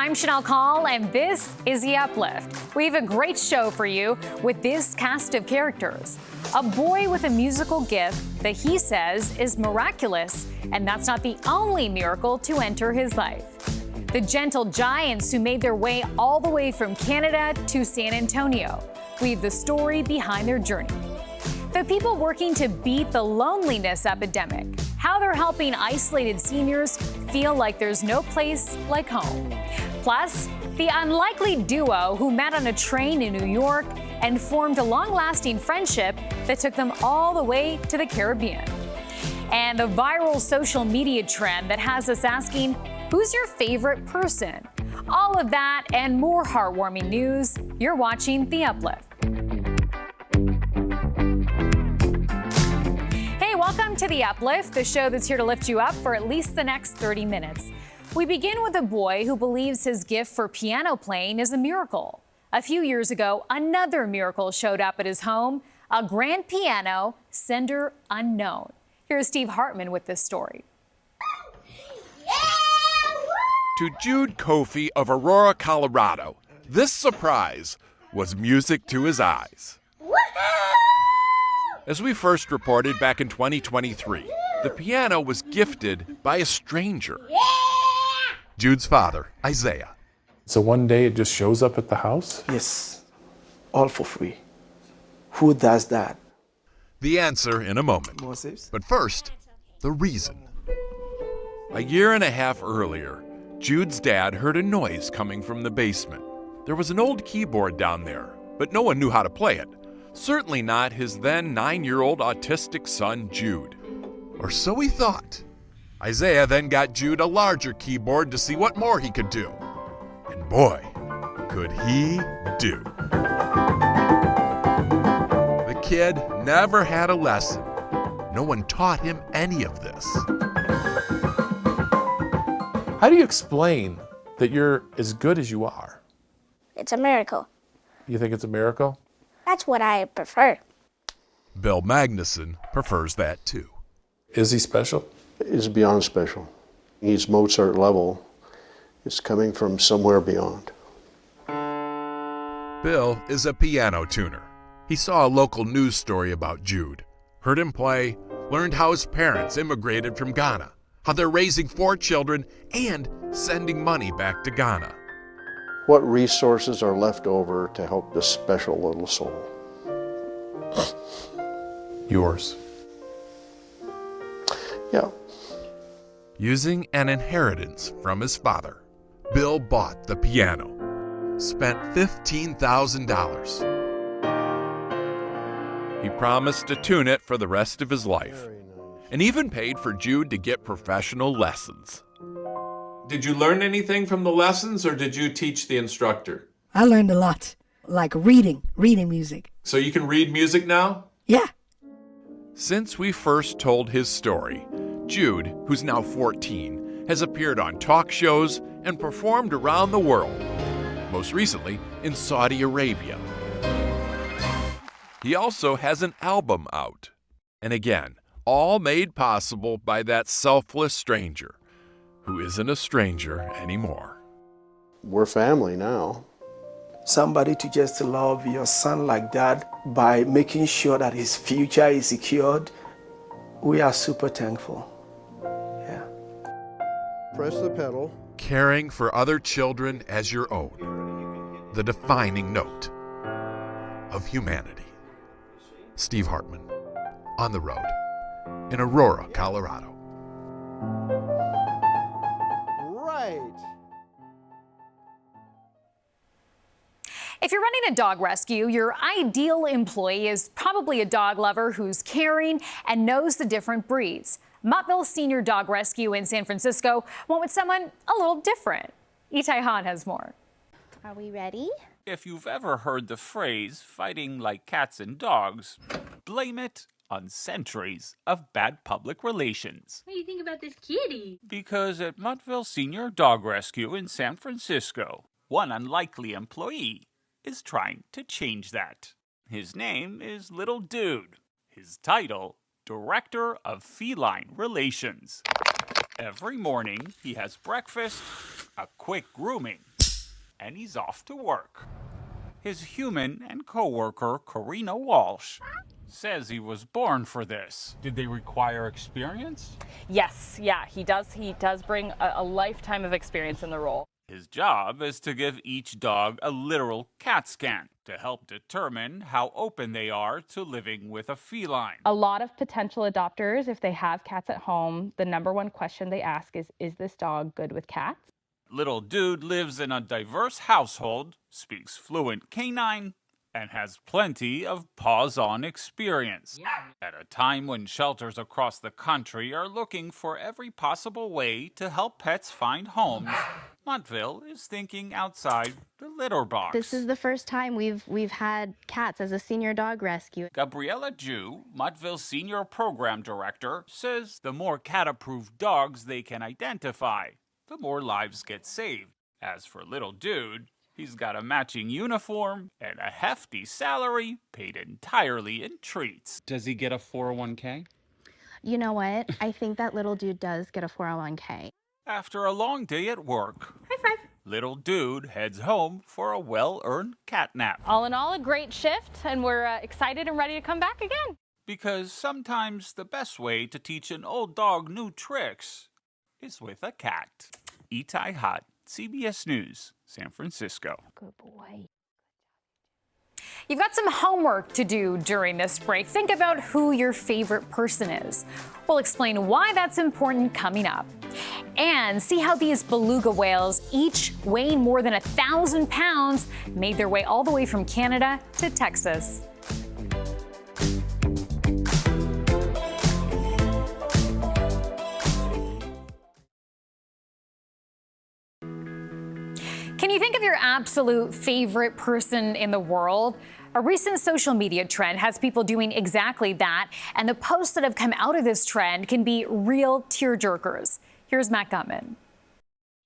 I'm Shanelle Kaul, and this is the Uplift. We have a great show for you with this cast of characters. A boy with a musical gift that he says is miraculous, and that's not the only miracle to enter his life. The gentle giants who made their way all the way from Canada to San Antonio. We have the story behind their journey. The people working to beat the loneliness epidemic. How they're helping isolated seniors feel like there's no place like home. Plus, the unlikely duo who met on a train in New York and formed a long-lasting friendship that took them all the way to the Caribbean. And the viral social media trend that has us asking, who's your favorite person? All of that and more heartwarming news. You're watching The Uplift. Welcome to The Uplift, the show that's here to lift you up for at least the next 30 minutes. We begin with a boy who believes his gift for piano playing is a miracle. A few years ago, another miracle showed up at his home, a grand piano, sender unknown. Here's Steve Hartman with this story. To Jude Kofi of Aurora, Colorado, this surprise was music to his eyes. As we first reported back in 2023, the piano was gifted by a stranger. Jude's father, Isaiah. So one day it just shows up at the house? Yes, all for free. Who does that? The answer in a moment. Moses? But first, the reason. A year and a half earlier, Jude's dad heard a noise coming from the basement. There was an old keyboard down there, but no one knew how to play it. Certainly not his then 9-year-old autistic son, Jude. Or so he thought. Isaiah then got Jude a larger keyboard to see what more he could do. And boy, could he do. The kid never had a lesson. No one taught him any of this. How do you explain that you're as good as you are? It's a miracle. You think it's a miracle? That's what I prefer. Bill Magnuson prefers that too. Is he special? Is beyond special. He's Mozart level. It's coming from somewhere beyond. Bill is a piano tuner. He saw a local news story about Jude, heard him play, learned how his parents immigrated from Ghana, how they're raising 4 children and sending money back to Ghana. What resources are left over to help this special little soul? Yours. Yeah. Using an inheritance from his father, Bill bought the piano, spent $15,000. He promised to tune it for the rest of his life, and even paid for Jude to get professional lessons. Did you learn anything from the lessons, or did you teach the instructor? I learned a lot, like reading music. So you can read music now? Yeah. Since we first told his story, Jude, who's now 14, has appeared on talk shows and performed around the world, most recently in Saudi Arabia. He also has an album out. And again, all made possible by that selfless stranger, who isn't a stranger anymore. We're family now. Somebody to just love your son like that by making sure that his future is secured. We are super thankful. Yeah. Press the pedal. Caring for other children as your own, the defining note of humanity. Steve Hartman, on the road in Aurora, Colorado. If you're running a dog rescue, your ideal employee is probably a dog lover who's caring and knows the different breeds. Muttville Senior Dog Rescue in San Francisco went with someone a little different. Itai Han has more. Are we ready? If you've ever heard the phrase fighting like cats and dogs, blame it on centuries of bad public relations. What do you think about this kitty? Because at Muttville Senior Dog Rescue in San Francisco, one unlikely employee is trying to change that. His name is Little Dude. His title, Director of Feline Relations. Every morning, he has breakfast, a quick grooming, and he's off to work. His human and co-worker, Karina Walsh, says he was born for this. Did they require experience? Yes, yeah, he does bring a lifetime of experience in the role. His job is to give each dog a literal CAT scan to help determine how open they are to living with a feline. A lot of potential adopters, if they have cats at home, the number one question they ask is this dog good with cats? Little Dude lives in a diverse household, speaks fluent canine, and has plenty of paws-on experience. At a time when shelters across the country are looking for every possible way to help pets find homes, Montville is thinking outside the litter box. This is the first time we've had cats as a senior dog rescue. Gabriella Jew, Montville's senior program director, says the more cat-approved dogs they can identify, the more lives get saved. As for Little Dude, he's got a matching uniform and a hefty salary paid entirely in treats. Does he get a 401k? You know what? I think that Little Dude does get a 401k. After a long day at work, High five. Little Dude heads home for a well-earned cat nap. All in all, a great shift, and we're excited and ready to come back again. Because sometimes the best way to teach an old dog new tricks is with a cat. Itai Hot, CBS News, San Francisco. Good boy. You've got some homework to do during this break. Think about who your favorite person is. We'll explain why that's important coming up. And see how these beluga whales, each weighing more than 1,000 pounds, made their way all the way from Canada to Texas. Can you think of your absolute favorite person in the world? A recent social media trend has people doing exactly that, and the posts that have come out of this trend can be real tearjerkers. Here's Matt Gutman.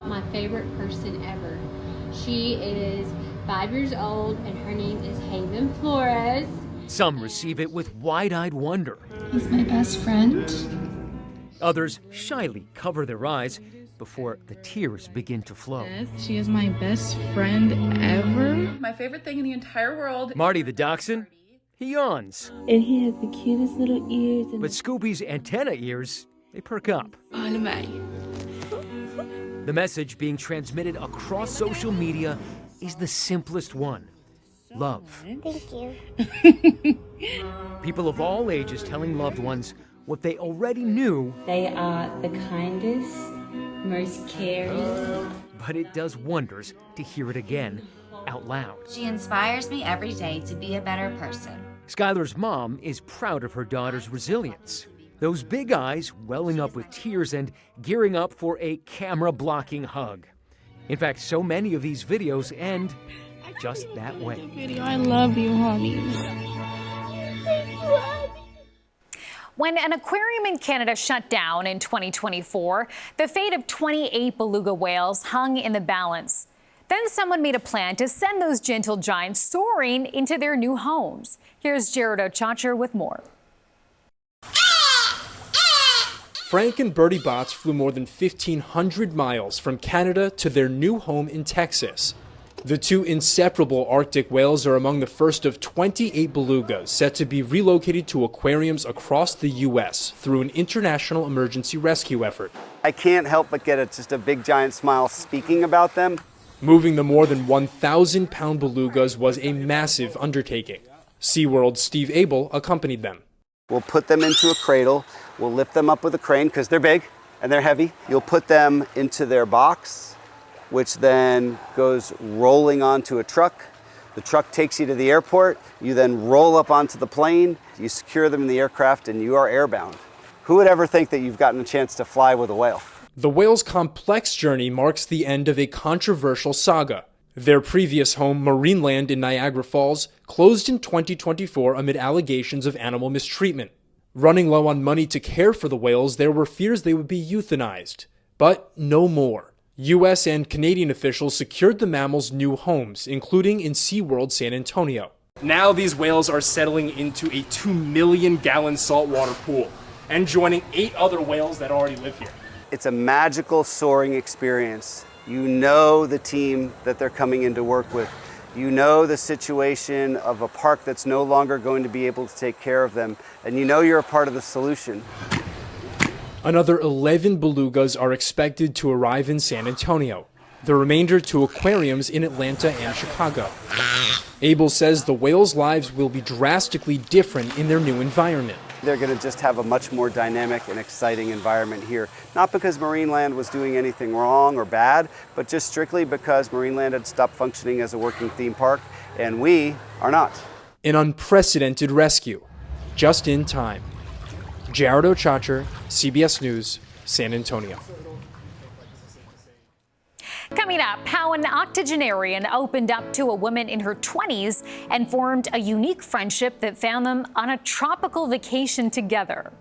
My favorite person ever. She is 5 years old, and her name is Haven Flores. Some receive it with wide-eyed wonder. He's my best friend. Others shyly cover their eyes before the tears begin to flow. Yes, she is my best friend ever. My favorite thing in the entire world. Marty the dachshund, he yawns. And he has the cutest little ears. But Scooby's antenna ears, they perk up. The message being transmitted across social media is the simplest one. Love. Thank you. People of all ages telling loved ones what they already knew. They are the kindest, most caring. But it does wonders to hear it again out loud. She inspires me every day to be a better person. Skylar's mom is proud of her daughter's resilience. Those big eyes welling up with tears and gearing up for a camera-blocking hug. In fact, so many of these videos end just that way. I love you, honey. When an aquarium in Canada shut down in 2024, the fate of 28 beluga whales hung in the balance. Then someone made a plan to send those gentle giants soaring into their new homes. Here's Jared Ochacher with more. Frank and Bertie Botts flew more than 1,500 miles from Canada to their new home in Texas. The two inseparable Arctic whales are among the first of 28 belugas set to be relocated to aquariums across the U.S. through an international emergency rescue effort. I can't help but get just a big giant smile speaking about them. Moving the more than 1,000-pound belugas was a massive undertaking. SeaWorld's Steve Abel accompanied them. We'll put them into a cradle. We'll lift them up with a crane because they're big and they're heavy. You'll put them into their box, which then goes rolling onto a truck. The truck takes you to the airport. You then roll up onto the plane. You secure them in the aircraft and you are airbound. Who would ever think that you've gotten a chance to fly with a whale? The whale's complex journey marks the end of a controversial saga. Their previous home, Marineland in Niagara Falls, closed in 2024 amid allegations of animal mistreatment. Running low on money to care for the whales, there were fears they would be euthanized. But no more. U.S. and Canadian officials secured the mammals' new homes, including in SeaWorld San Antonio. Now these whales are settling into a 2 million gallon saltwater pool and joining 8 other whales that already live here. It's a magical soaring experience You know the team that they're coming in to work with. You know the situation of a park that's no longer going to be able to take care of them, and you know you're a part of the solution. Another 11 belugas are expected to arrive in San Antonio, the remainder to aquariums in Atlanta and Chicago. Abel says the whales' lives will be drastically different in their new environment. They're going to just have a much more dynamic and exciting environment here. Not because Marineland was doing anything wrong or bad, but just strictly because Marineland had stopped functioning as a working theme park, and we are not. An unprecedented rescue, just in time. Jared Ochacher, CBS News, San Antonio. Coming up, how an octogenarian opened up to a woman in her 20s and formed a unique friendship that found them on a tropical vacation together.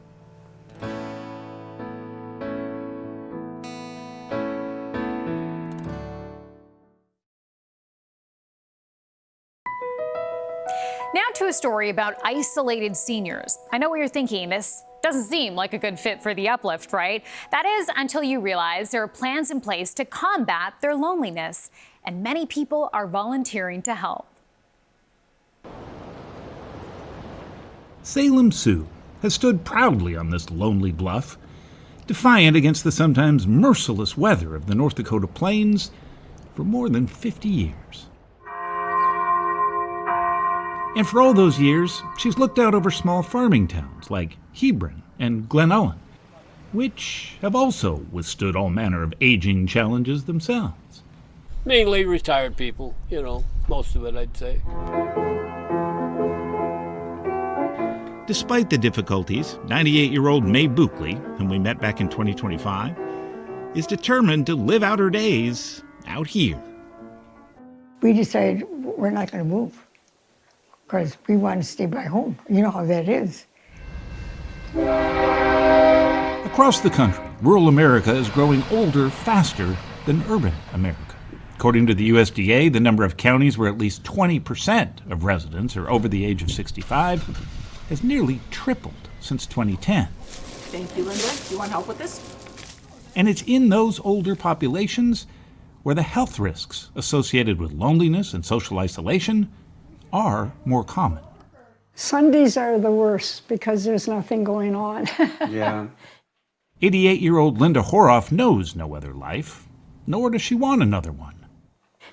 Now to a story about isolated seniors. I know what you're thinking. This doesn't seem like a good fit for the Uplift, right? That is until you realize there are plans in place to combat their loneliness, and many people are volunteering to help. Salem Sue has stood proudly on this lonely bluff, defiant against the sometimes merciless weather of the North Dakota plains for more than 50 years. And for all those years, she's looked out over small farming towns like Hebron and Glen Ellen, which have also withstood all manner of aging challenges themselves. Mainly retired people, most of it, I'd say. Despite the difficulties, 98-year-old Mae Buckley, whom we met back in 2025, is determined to live out her days out here. We decided we're not going to move because we want to stay by home. You know how that is. Across the country, rural America is growing older faster than urban America. According to the USDA, the number of counties where at least 20% of residents are over the age of 65 has nearly tripled since 2010. Thank you, Linda. Do you want help with this? And it's in those older populations where the health risks associated with loneliness and social isolation are more common. Sundays are the worst because there's nothing going on. Yeah. 88-year-old Linda Horoff knows no other life, nor does she want another one.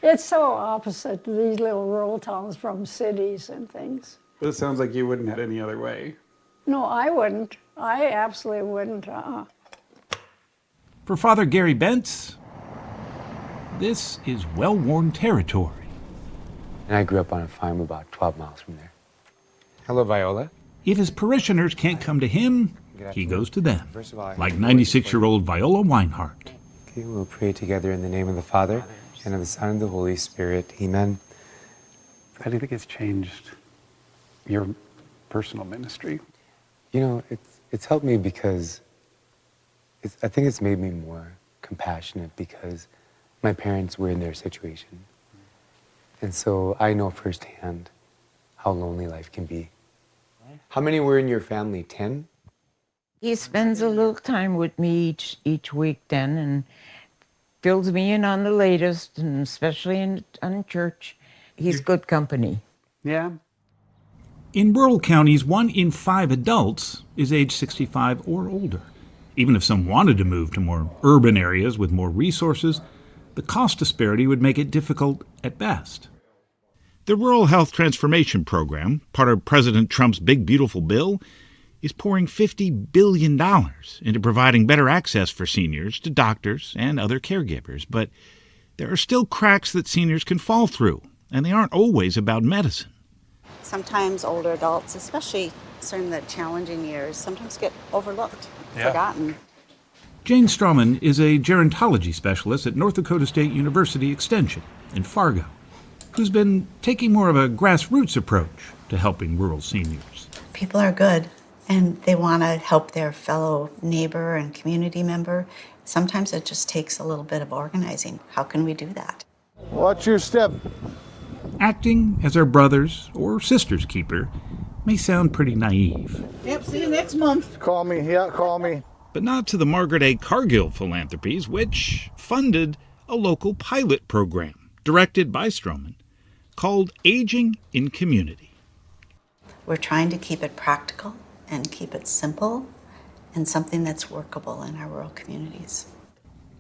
It's so opposite to these little rural towns from cities and things. But it sounds like you wouldn't have any other way. No, I wouldn't. I absolutely wouldn't. For Father Gary Bentz, this is well-worn territory. And I grew up on a farm about 12 miles from there. Hello, Viola. If his parishioners can't come to him, he goes to them, like 96-year-old Viola Weinhardt. Okay, we'll pray together in the name of the Father, and of the Son, and the Holy Spirit. Amen. How do you think it's changed your personal ministry? It's helped me because I think it's made me more compassionate because my parents were in their situation. And so I know firsthand how lonely life can be. How many were in your family? 10? He spends a little time with me each week then and fills me in on the latest, and especially in church. He's good company. Yeah. In rural counties, 1 in 5 adults is age 65 or older. Even if some wanted to move to more urban areas with more resources, the cost disparity would make it difficult at best. The Rural Health Transformation Program, part of President Trump's Big Beautiful Bill, is pouring $50 billion into providing better access for seniors to doctors and other caregivers. But there are still cracks that seniors can fall through, and they aren't always about medicine. Sometimes older adults, especially during the challenging years, sometimes get overlooked, forgotten. Jane Strawman is a gerontology specialist at North Dakota State University Extension in Fargo, who's been taking more of a grassroots approach to helping rural seniors. People are good, and they want to help their fellow neighbor and community member. Sometimes it just takes a little bit of organizing. How can we do that? Watch your step. Acting as our brother's or sister's keeper may sound pretty naive. Yep, see you next month. Call me, call me. But not to the Margaret A. Cargill Philanthropies, which funded a local pilot program directed by Stroman called Aging in Community. We're trying to keep it practical and keep it simple and something that's workable in our rural communities.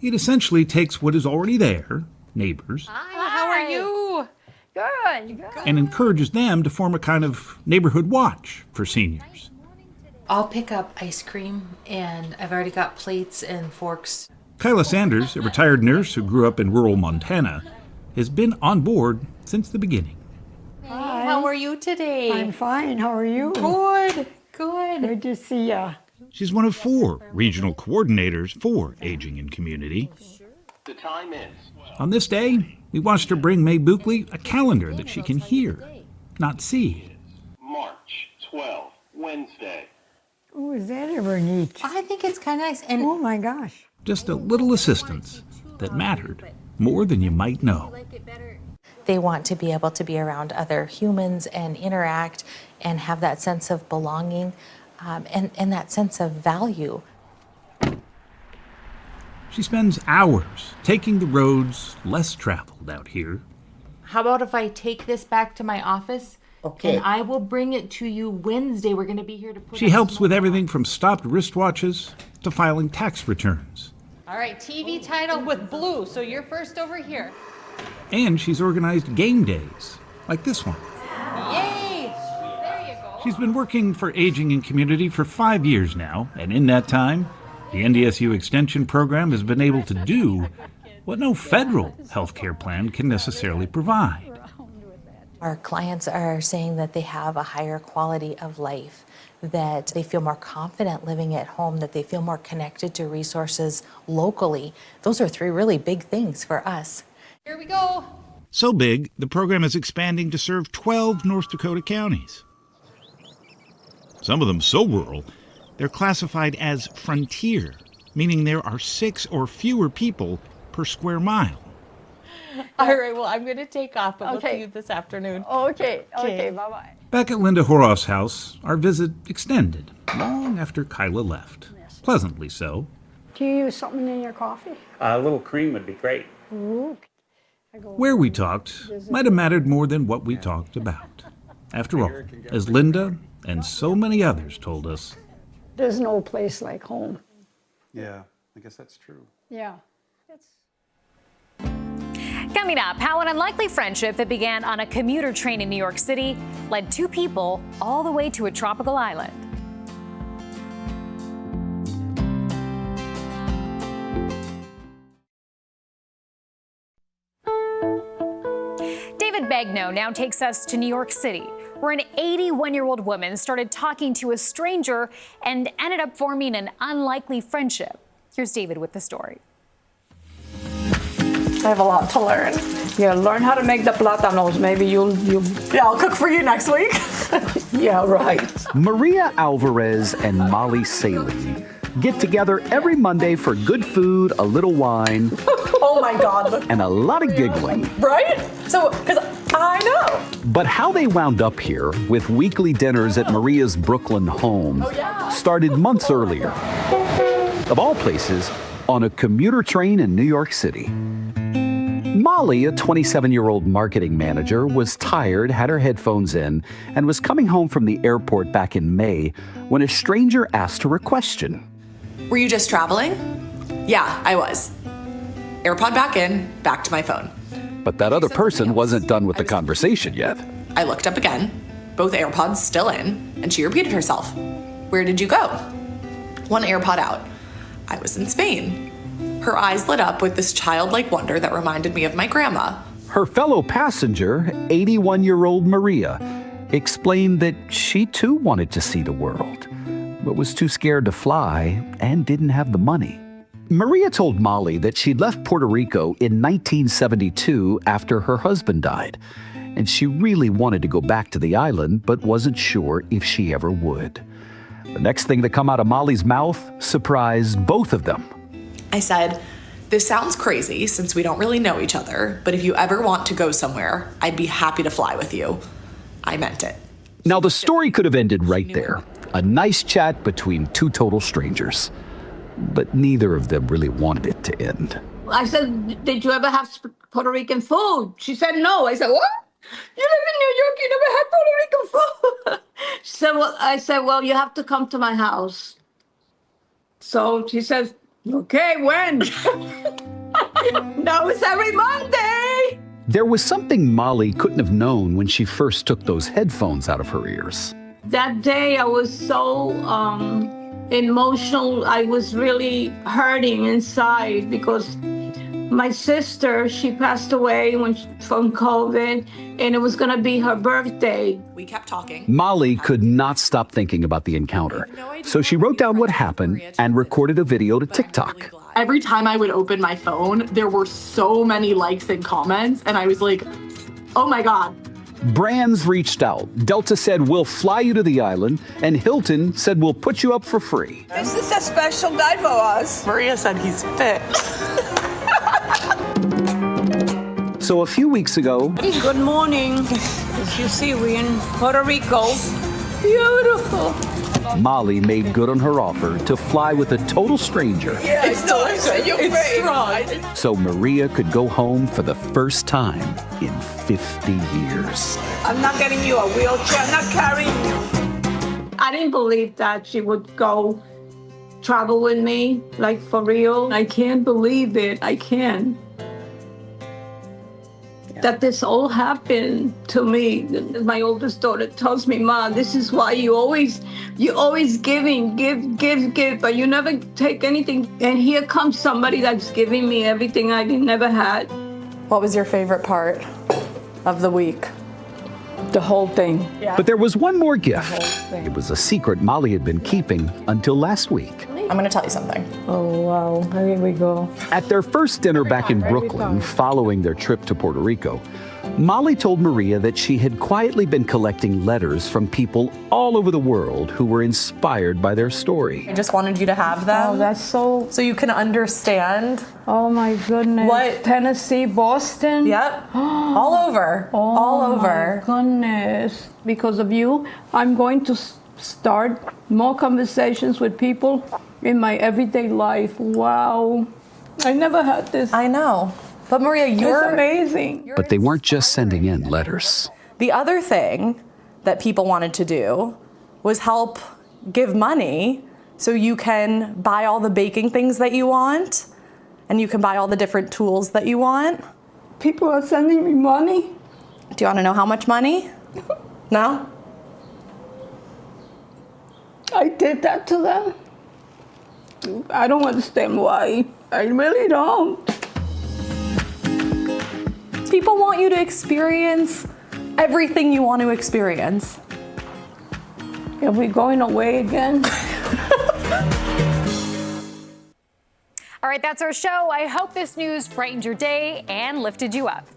It essentially takes what is already there, neighbors, Hi, how are you? Good. and encourages them to form a kind of neighborhood watch for seniors. I'll pick up ice cream, and I've already got plates and forks. Kyla Sanders, a retired nurse who grew up in rural Montana, has been on board since the beginning. Hi. How are you today? I'm fine. How are you? Good. Good. Good to see ya. She's one of 4 regional coordinators for Aging in Community. The time is. On this day, we watched her bring May Buckley a calendar that she can hear, not see. March 12, Wednesday. Oh, is that ever neat? I think it's kind of nice. And oh my gosh. Just a little assistance that mattered more than you might know. They want to be able to be around other humans and interact and have that sense of belonging and that sense of value. She spends hours taking the roads less traveled out here. how about if I take this back to my office? Okay. And I will bring it to you Wednesday. We're going to be here to put She helps with everything from stopped wristwatches to filing tax returns. All right, TV title with blue. So you're first over here. And she's organized game days, like this one. Yay! There you go. She's been working for Aging in Community for 5 years now, and in that time, the NDSU Extension Program has been able to do what no federal health care plan can necessarily provide. Our clients are saying that they have a higher quality of life, that they feel more confident living at home, that they feel more connected to resources locally. Those are 3 really big things for us. Here we go. So big, the program is expanding to serve 12 North Dakota counties. Some of them so rural, they're classified as frontier, meaning there are 6 or fewer people per square mile. All right, well, I'm going to take off, but we'll see you this afternoon. Okay, bye-bye. Back at Linda Horoff's house, our visit extended long after Kyla left. Pleasantly so. Do you use something in your coffee? A little cream would be great. Ooh. Where we talked might have mattered more than what we talked about. After all, as Linda and so many others told us, There's no place like home. Yeah, I guess that's true. Yeah. Coming up, how an unlikely friendship that began on a commuter train in New York City led 2 people all the way to a tropical island. David Begno now takes us to New York City, where an 81-year-old woman started talking to a stranger and ended up forming an unlikely friendship. Here's David with the story. I have a lot to learn. Yeah, learn how to make the plátanos. Maybe you'll. Yeah, I'll cook for you next week. Yeah, right. Maria Alvarez and Molly Saley get together every Monday for good food, a little wine, Oh my God. Look. and a lot of giggling. Right? So, because I know. But how they wound up here with weekly dinners at Maria's Brooklyn home started months earlier. Of all places, on a commuter train in New York City. Molly, a 27-year-old marketing manager, was tired, had her headphones in, and was coming home from the airport back in May when a stranger asked her a question. Were you just traveling? Yeah, I was. AirPod back in, back to my phone. But that other person wasn't done with the conversation yet. I looked up again, both AirPods still in, and she repeated herself. Where did you go? One AirPod out. I was in Spain. Her eyes lit up with this childlike wonder that reminded me of my grandma. Her fellow passenger, 81-year-old Maria, explained that she too wanted to see the world, but was too scared to fly and didn't have the money. Maria told Molly that she'd left Puerto Rico in 1972 after her husband died, and she really wanted to go back to the island, but wasn't sure if she ever would. The next thing to come out of Molly's mouth surprised both of them. I said, this sounds crazy since we don't really know each other, but if you ever want to go somewhere, I'd be happy to fly with you. I meant it. Now, the story could have ended right there. A nice chat between 2 total strangers. But neither of them really wanted it to end. I said, did you ever have Puerto Rican food? She said, no. I said, what? You live in New York, you never had Puerto Rican food? She said, well, I said, well, you have to come to my house. So she says, okay, when? No, it's every Monday. There was something Molly couldn't have known when she first took those headphones out of her ears. That day I was so emotional. I was really hurting inside because my sister, she passed away from COVID, and it was going to be her birthday. We kept talking. Molly could not stop thinking about the encounter, so she wrote down what happened and recorded a video to TikTok. Every time I would open my phone, there were so many likes and comments, and I was like, oh my God. Brands reached out. Delta said, we'll fly you to the island, and Hilton said, we'll put you up for free. This is a special guy for us. Maria said he's fit. So a few weeks ago, Good morning. As you see, we're in Puerto Rico. Beautiful. Molly made good on her offer to fly with a total stranger. Yeah, it's delicious. It's strong. So Maria could go home for the first time in 50 years. I'm not getting you a wheelchair. I'm not carrying you. I didn't believe that she would go travel with me, like for real. I can't believe it. I can't. That this all happened to me. My oldest daughter tells me, Ma, this is why you always giving, give, but you never take anything. And here comes somebody that's giving me everything I never had. What was your favorite part of the week? The whole thing. Yeah. But there was one more gift. It was a secret Molly had been keeping until last week. I'm going to tell you something. Oh, wow. Here we go. At their first dinner back in Brooklyn, following their trip to Puerto Rico, Molly told Maria that she had quietly been collecting letters from people all over the world who were inspired by their story. I just wanted you to have them. Oh, that's so you can understand. Oh my goodness. What? Tennessee, Boston? Yep. All over. All over. Oh my goodness. Because of you, I'm going to start more conversations with people in my everyday life. Wow. I never had this. I know. But Maria, you're amazing. But they weren't just sending in letters. The other thing that people wanted to do was help give money so you can buy all the baking things that you want and you can buy all the different tools that you want. People are sending me money. Do you want to know how much money? No? I did that to them. I don't understand why. I really don't. People want you to experience everything you want to experience. Are we going away again? All right, that's our show. I hope this news brightened your day and lifted you up.